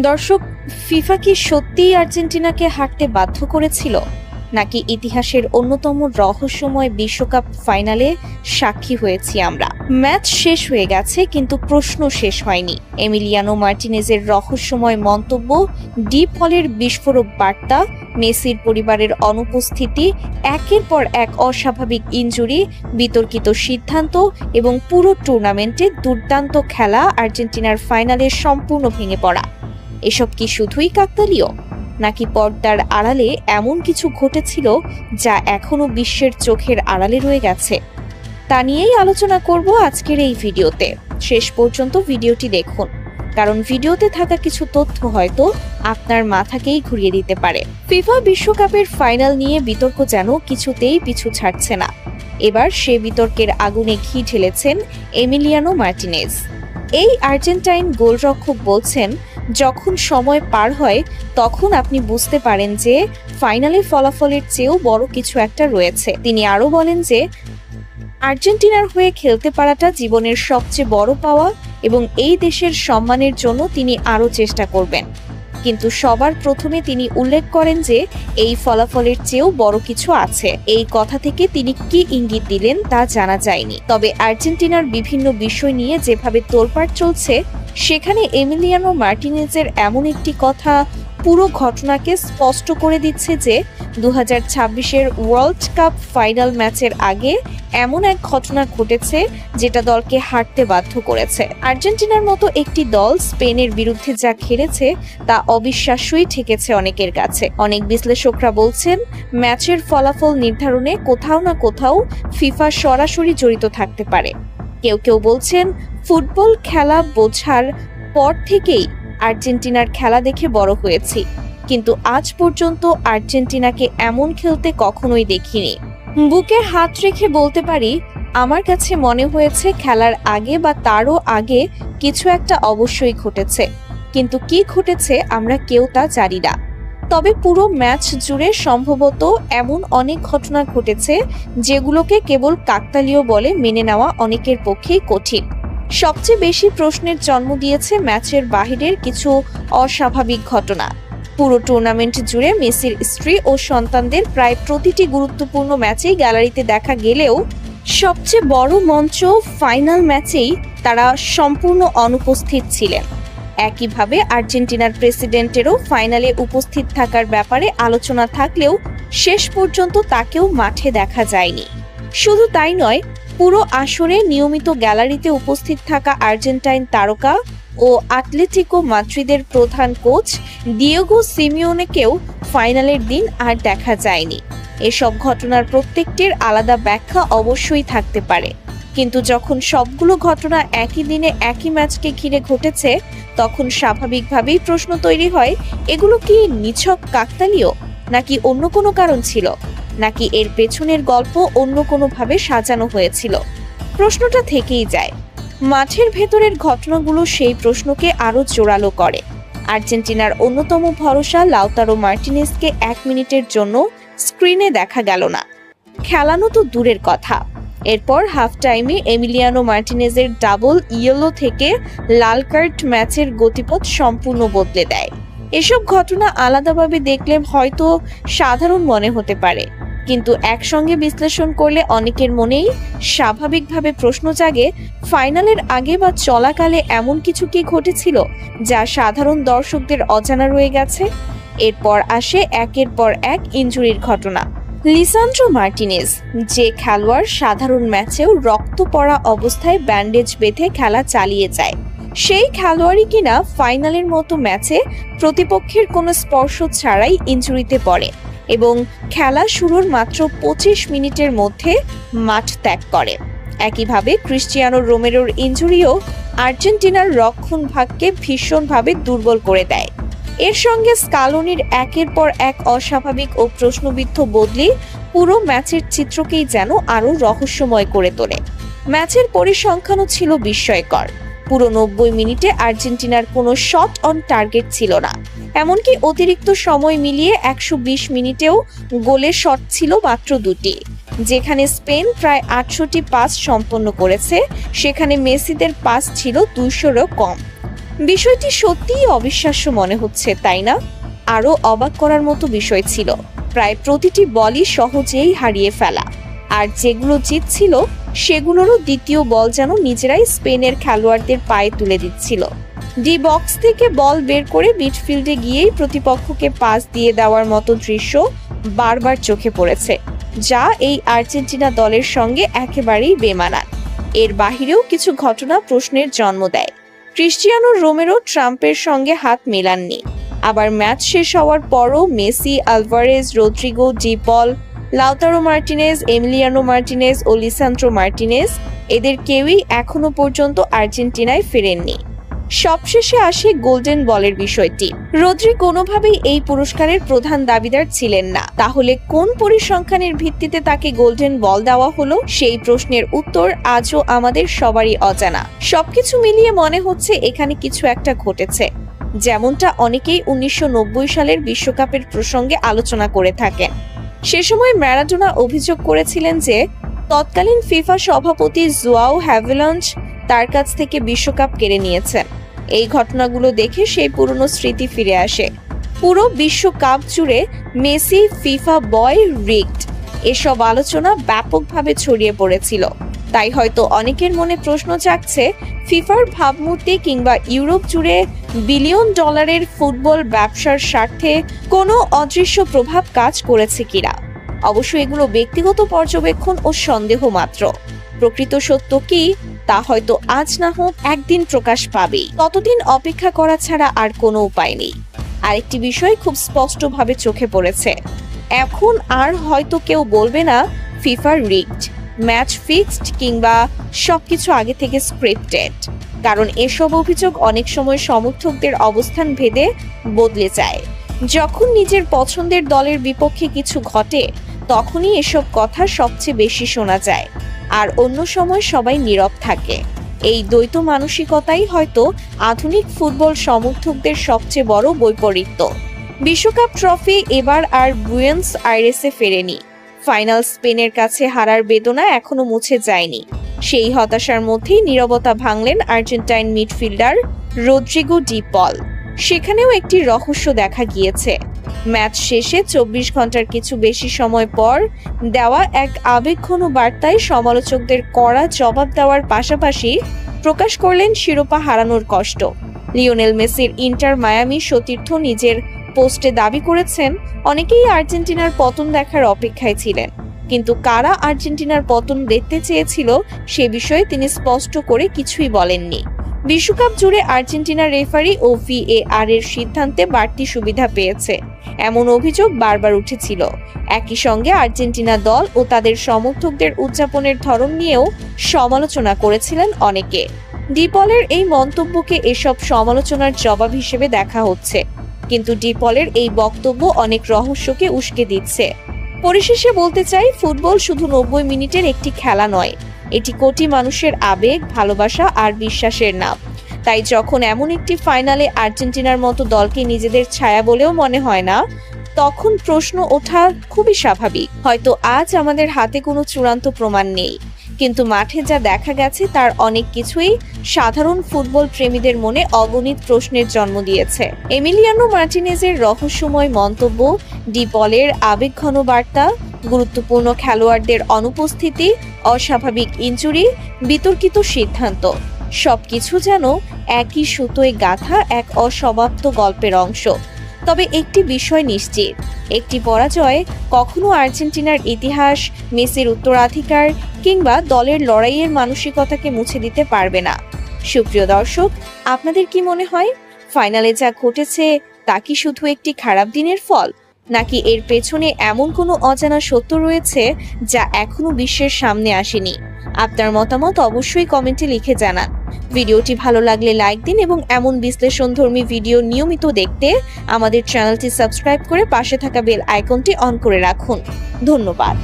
দর্শক, ফিফা কি সত্যিই আর্জেন্টিনাকে হারতে বাধ্য করেছিল, নাকি ইতিহাসের অন্যতম রহস্যময় বিশ্বকাপ ফাইনালে সাক্ষী হয়েছি আমরা? ম্যাচ শেষ হয়ে গেছে, কিন্তু প্রশ্ন শেষ হয়নি। এমিলিয়ানো মার্টিনেজের রহস্যময় মন্তব্য, ডিপ হলের বিস্ফোরক বার্তা, মেসির পরিবারের অনুপস্থিতি, একের পর এক অস্বাভাবিক ইনজুরি, বিতর্কিত সিদ্ধান্ত এবং পুরো টুর্নামেন্টে দুর্দান্ত খেলা আর্জেন্টিনার ফাইনালে সম্পূর্ণ ভেঙে পড়া। এসব কি শুধুই কাকতালীয়, নাকি পর্দার আড়ালে এমন কিছু ঘটেছিল যা এখনো বিশ্বের চোখের আড়ালে রয়ে গেছে? তা নিয়েই আলোচনা করব আজকের এই ভিডিওতে। শেষ পর্যন্ত ভিডিওটি দেখুন, কারণ ভিডিওতে থাকা কিছু তথ্য হয়তো আপনার মাথাকেই ঘুরিয়ে দিতে পারে। ফিফা বিশ্বকাপের ফাইনাল নিয়ে বিতর্ক যেন কিছুতেই পিছু ছাড়ছে না। এবার সে বিতর্কের আগুনে ঘি ঢেলেছেন এমিলিয়ানো মার্টিনেজ। এই আর্জেন্টাইন গোলরক্ষক বলছেন, যখন সময় পার হয় তখন আপনি বুঝতে পারেন যে ফাইনালের ফলাফলের চেয়েও বড় কিছু একটা রয়েছে। তিনি আরও বলেন যে আর্জেন্টিনার হয়ে খেলতে পারাটা জীবনের সবচেয়ে বড় পাওয়া এবং এই দেশের সম্মানের জন্য তিনি আরও চেষ্টা করবেন। কিন্তু সবার প্রথমে তিনি উল্লেখ করেন যে এই ফলাফলের চেয়েও বড় কিছু আছে। এই কথা থেকে তিনি কি ইঙ্গিত দিলেন তা জানা যায়নি। তবে আর্জেন্টিনার বিভিন্ন বিষয় নিয়ে যেভাবে তোলপাড় চলছে, সেখানে এমিলিয়ানো মার্টিনেজের এমন একটি কথা পুরো ঘটনাকে স্পষ্ট করে দিচ্ছে যে 2026-এর ওয়ার্ল্ড কাপ ফাইনাল ম্যাচের আগে এমন এক ঘটনা ঘটেছে যেটা দলকে হারতে বাধ্য করেছে। আর্জেন্টিনার মতো একটি দল স্পেনের বিরুদ্ধে যা খেলেছে তা অবিশ্বাস্যই ঠেকেছে অনেকের কাছে। অনেক বিশ্লেষকরা বলছেন, ম্যাচের ফলাফল নির্ধারণে কোথাও না কোথাও ফিফা সরাসরি জড়িত থাকতে পারে। কেউ কেউ বলছেন, ফুটবল খেলা বোঝার পর থেকেই আর্জেন্টিনার খেলা দেখে বড় হয়েছি, কিন্তু আজ পর্যন্ত আর্জেন্টিনাকে এমন খেলতে কখনোই দেখিনি। বুকে হাত রেখে বলতে পারি, আমার কাছে মনে হয়েছে খেলার আগে বা তারও আগে কিছু একটা অবশ্যই ঘটেছে, কিন্তু কি ঘটেছে আমরা কেউ তা জানি না। তবে পুরো ম্যাচ জুড়ে সম্ভবত এমন অনেক ঘটনা ঘটেছে যেগুলোকে কেবল কাকতালীয় বলে মেনে নেওয়া অনেকের পক্ষেই কঠিন। সবচেয়ে বেশি প্রশ্নের জন্ম দিয়েছে ম্যাচের বাহিরের কিছু অস্বাভাবিক ঘটনা। পুরো টুর্নামেন্ট জুড়ে মেসির স্ত্রী ও সন্তানদের প্রায় প্রতিটি গুরুত্বপূর্ণ ম্যাচেই গ্যালারিতে দেখা গেলেও সবচেয়ে বড় মঞ্চ ফাইনাল ম্যাচেই তারা সম্পূর্ণ অনুপস্থিত ছিলেন। একইভাবে আর্জেন্টিনার প্রেসিডেন্টেরও ফাইনালে উপস্থিত থাকার ব্যাপারে আলোচনা থাকলেও শেষ পর্যন্ত তাকেও মাঠে দেখা যায়নি। শুধু তাই নয়, পুরো আসরে নিয়মিত গ্যালারিতে উপস্থিত থাকা আর্জেন্টাইন তারকা ও আতলেটিকো মাদ্রিদের প্রধান কোচ দিয়েগো সিমিওনেকেও ফাইনালের দিন আর দেখা যায়নি। এসব ঘটনার প্রত্যেকটির আলাদা ব্যাখ্যা অবশ্যই থাকতে পারে, কিন্তু যখন সবগুলো ঘটনা একই দিনে একই ম্যাচকে ঘিরে ঘটেছে, তখন স্বাভাবিকভাবেই প্রশ্ন তৈরি হয়, এগুলো কি নিছক কাকতালীয়, নাকি অন্য কোনো কারণ ছিল, নাকি এর পেছনের গল্প অন্য কোনোভাবে সাজানো হয়েছিল? প্রশ্নটা থেকেই যায়। মাঠের ভেতরের ঘটনাগুলো সেই প্রশ্নকে আরো জোরালো করে। আর্জেন্টিনার অন্যতম ভরসা লাউতারো মার্টিনেজকে 1 মিনিটের জন্য স্ক্রিনে দেখা গেল না, খেলানো তো দূরের কথা। এরপর হাফ টাইমে এমিলিয়ানো মার্টিনেজের ডাবল ইয়েলো থেকে লাল কার্ড ম্যাচের গতিপথ সম্পূর্ণ বদলে দেয়। এসব ঘটনা আলাদাভাবে দেখলে হয়তো সাধারণ মনে হতে পারে, কিন্তু একসঙ্গে বিশ্লেষণ করলে অনেকের মনেই স্বাভাবিকভাবে প্রশ্ন জাগে, ফাইনালের আগে বা চলাকালে এমন কিছু কি ঘটেছিল যা সাধারণ দর্শকদের অজানা রয়ে গেছে? এরপর আসে একের পর এক ইনজুরির ঘটনা। লিসান্ড্রো মার্টিনেজ, যে খেলোয়াড় সাধারণ ম্যাচেও রক্ত পড়া অবস্থায় ব্যান্ডেজ বেঁধে খেলা চালিয়ে যায়, সেই খেলোয়াড়ই কিনা ফাইনালের মতো ম্যাচে প্রতিপক্ষের কোনো স্পর্শ ছাড়াই ইনজুরিতে পড়ে এবং খেলা শুরুর মাত্র 25 মিনিটের মধ্যে মাঠ ত্যাগ করে। একইভাবে ক্রিস্টিয়ানো রোমেরোর ইনজুরিও আর্জেন্টিনার রক্ষণ ভাগকে ভীষণভাবে দুর্বল করে দেয়। এর সঙ্গে স্কালোনির একের পর এক অস্বাভাবিক ও প্রশ্নবিদ্ধ বদলি পুরো ম্যাচের চিত্রকেই যেন আরো রহস্যময় করে তোলে। ম্যাচের পরিসংখ্যানও ছিল বিস্ময়কর। পুরো 90 মিনিটে আর্জেন্টিনার কোনো শট অন টার্গেট ছিল না, এমনকি অতিরিক্ত সময় মিলিয়ে 120 মিনিটেও গোলের শট ছিল মাত্র 2টি। যেখানে স্পেন প্রায় 800টি পাস সম্পন্ন করেছে, সেখানে মেসিদের পাস ছিল 200-এরও কম। বিষয়টি সত্যিই অবিশ্বাস্য মনে হচ্ছে, তাই না? আরো অবাক করার মতো বিষয় ছিল প্রায় প্রতিটি বলই সহজেই হারিয়ে ফেলা, আর যেগুলো জিতছিল সেগুলোরও দ্বিতীয় বল যেন নিজেরাই স্পেনের খেলোয়াড়দের পায়ে তুলে দিচ্ছিল। ডি বক্স থেকে বল বের করে মিডফিল্ডে গিয়েই প্রতিপক্ষকে পাস দিয়ে দেওয়ার মতো দৃশ্য বারবার চোখে পড়েছে, যা এই আর্জেন্টিনা দলের সঙ্গে একেবারেই বেমানান। এর বাহিরেও কিছু ঘটনা প্রশ্নের জন্ম দেয়। ক্রিস্টিয়ানো রোমেরো ট্রাম্পের সঙ্গে হাত মেলাননি, আবার ম্যাচ শেষ হওয়ার পরও মেসি, আলভারেজ, রদ্রিগো, ডি পল, লাউতারো মার্টিনেজ, এমিলিয়ানো মার্টিনেজ ও লিসান্দ্রো মার্টিনেজ এদের কেউই এখনো পর্যন্ত আর্জেন্টিনায় ফেরেননি। সবশেষে আসে গোল্ডেন বলের বিষয়টি। রদ্রি কোনোভাবেই এই পুরস্কারের প্রধান দাবিদার ছিলেন না, তাহলে কোন পরিসংখ্যানের ভিত্তিতে তাকে গোল্ডেন বল দেওয়া হলো? সেই প্রশ্নের উত্তর আজও আমাদের সবারই অজানা। সবকিছু মিলিয়ে মনে হচ্ছে এখানে কিছু একটা ঘটেছে, যেমনটা অনেকেই 1990 সালের বিশ্বকাপের প্রসঙ্গে আলোচনা করে থাকেন। সে সময় ম্যারাডোনা অভিযোগ করেছিলেন যে তৎকালীন ফিফা সভাপতি জোয়াও হ্যাভেলঞ্জ তার কাছ থেকে বিশ্বকাপ কেড়ে নিয়েছেন। এই ঘটনাগুলো দেখে সেই পুরনো স্মৃতি ফিরে আসে। পুরো বিশ্বকাপ জুড়ে মেসি ফিফা বয় রিগড এসব আলোচনা ব্যাপকভাবে ছড়িয়ে পড়েছিল। তাই হয়তো অনেকের মনে প্রশ্ন জাগছে, ফিফার ভাবমূর্তি কিংবা ইউরোপ জুড়ে বিলিয়ন ডলারের ফুটবল ব্যবসার স্বার্থে কোনো অদৃশ্য প্রভাব কাজ করেছে কিনা। অবশ্য এগুলো ব্যক্তিগত পর্যবেক্ষণ ও সন্দেহ মাত্র। প্রকৃত সত্য কি তা হয়তো আজ না হোক একদিন প্রকাশ পাবেই। ততদিন অপেক্ষা করা ছাড়া আর কোনো উপায় নেই। আরেকটি বিষয় খুব স্পষ্টভাবে চোখে পড়েছে, এখন আর হয়তো কেউ বলবে না ফিফা রিগড, ম্যাচ ফিক্সড কিংবা সবকিছু আগে থেকে স্ক্রিপ্টেড, কারণ এসব অভিযোগ অনেক সময় সমর্থকদের অবস্থান ভেদে বদলে যায়। যখন নিজের পছন্দের দলের বিপক্ষে কিছু ঘটে তখনই এসব কথা সবচেয়ে বেশি শোনা যায়, আর অন্য সময় সবাই নীরব থাকে। এই দ্বৈত মানসিকতাই হয়তো আধুনিক ফুটবল সমর্থকদের সবচেয়ে বড় বৈপরীত্য। বিশ্বকাপ ট্রফি এবার আর বুয়েন্স আইরেসে ফেরেনি। ফাইনাল স্পেনের কাছে হারার বেদনা এখনো মুছে যায়নি। সেই হতাশার মধ্যেই নীরবতা ভাঙলেন আর্জেন্টাইন মিডফিল্ডার রদ্রিগো ডি পল। সেখানেও একটি রহস্য দেখা গিয়েছে। ম্যাচ শেষে 24 ঘন্টার কিছু বেশি সময় পর দেওয়া এক আবেগঘন বার্তায় সমালোচকদের কড়া জবাব দেওয়ার পাশাপাশি প্রকাশ করলেন শিরোপা হারানোর কষ্ট। লিওনেল মেসির ইন্টার মায়ামি সতীর্থ নিজের পোস্টে দাবি করেছেন, অনেকেই আর্জেন্টিনার পতন দেখার অপেক্ষায় ছিলেন, কিন্তু কারা আর্জেন্টিনার পতন দেখতে চেয়েছিল সে বিষয়ে তিনি স্পষ্ট করে কিছুই বলেননি। বিশ্বকাপ জুড়ে আর্জেন্টিনার রেফারি ও VAR এর সিদ্ধান্তে বাড়তি সুবিধা পেয়েছে এমন অভিযোগ বারবার উঠেছিল। একই সঙ্গে আর্জেন্টিনা দল ও তাদের সমর্থকদের উদযাপনের ধরন নিয়েও সমালোচনা করেছিলেন অনেকে। ডিপলের এই মন্তব্যকে এসব সমালোচনার জবাব হিসেবে দেখা হচ্ছে, কিন্তু ডিপলের এই বক্তব্য অনেক রহস্যকে উস্কে দিচ্ছে। পরিশেষে বলতে চাই, ফুটবল শুধু 90 মিনিটের একটি খেলা নয়, এটি কোটি মানুষের আবেগ, ভালোবাসা আর বিশ্বাসের নাম। তাই যখন এমন একটি ফাইনালে আর্জেন্টিনার মতো দলকে নিজেদের ছায়া বলেও মনে হয় না, তখন প্রশ্ন ওঠা খুবই স্বাভাবিক। হয়তো আজ আমাদের হাতে কোনো চূড়ান্ত প্রমাণ নেই, কিন্তু মাঠে যা দেখা গেছে তার অনেক কিছুই সাধারণ ফুটবল প্রেমীদের মনে অগণিত প্রশ্নের জন্ম দিয়েছে। এমিলিয়ানো মার্টিনেজের রহস্যময় মন্তব্য, ডি পলের আবেগঘন বার্তা, গুরুত্বপূর্ণ খেলোয়াড়দের অনুপস্থিতি, অস্বাভাবিক ইনজুরি, বিতর্কিত সিদ্ধান্ত, সবকিছু যেন একই সুতোয় গাঁথা এক অসমাপ্ত গল্পের অংশ। তবে একটি বিষয় নিশ্চিত, একটি পরাজয় কখনো আর্জেন্টিনার ইতিহাস, মেসির উত্তরাধিকার কিংবা দলের লড়াইয়ের মানসিকতাকে মুছে দিতে পারবে না। সুপ্রিয় দর্শক, আপনাদের কি মনে হয়, ফাইনালে যা ঘটেছে তা কি শুধু একটি খারাপ দিনের ফল, নাকি এর পেছনে এমন কোনো অজানা সত্য রয়েছে যা এখনো বিশ্বের সামনে আসেনি? আপনার মতামত অবশ্যই কমেন্টে লিখে জানান। ভিডিওটি ভালো লাগলে লাইক দিন এবং এমন বিশ্লেষণধর্মী ভিডিও নিয়মিত দেখতে আমাদের চ্যানেলটি সাবস্ক্রাইব করে পাশে থাকা বেল আইকনটি অন করে রাখুন। ধন্যবাদ।